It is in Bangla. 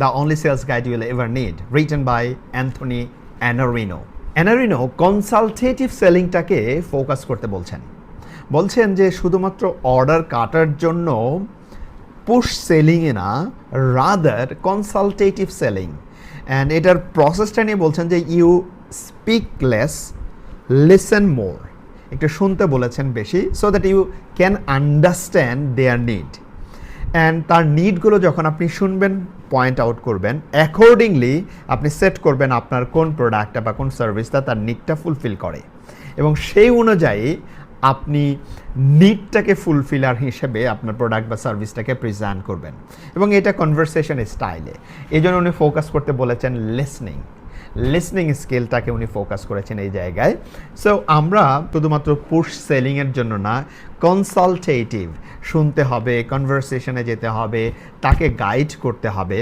The only sales guide you will ever need, written by Anthony Iannarino. Iannarino consultative সেলিংটাকে ফোকাস করতে বলছেন যে শুধুমাত্র অর্ডার কাটার জন্য পুশ সেলিংয়ে না, রাদার কনসালটেটিভ সেলিং। অ্যান্ড এটার প্রসেসটা নিয়ে বলছেন যে you speak less, listen more, একটু শুনতে বলেছেন বেশি, so that you can understand their need. And তার নিডগুলো যখন আপনি শুনবেন, পয়েন্ট আউট করবেন, অ্যাকর্ডিংলি আপনি সেট করবেন আপনার কোন প্রোডাক্টটা বা কোন সার্ভিসটা তার নিডটা ফুলফিল করে, এবং সেই অনুযায়ী আপনি নিডটাকে ফুলফিলার হিসেবে আপনার প্রোডাক্ট বা সার্ভিসটাকে প্রেজেন্ট করবেন, এবং এটা কনভারসেশন স্টাইলে। এই জন্য উনি ফোকাস করতে বলেছেন লিসনিং স্কিলটাকে উনি ফোকাস করেছেন এই জায়গায়। সো আমরা শুধুমাত্র পুশ সেলিংয়ের জন্য না, কনসালটেটিভ, শুনতে হবে, কনভারসেশনে যেতে হবে, তাকে গাইড করতে হবে,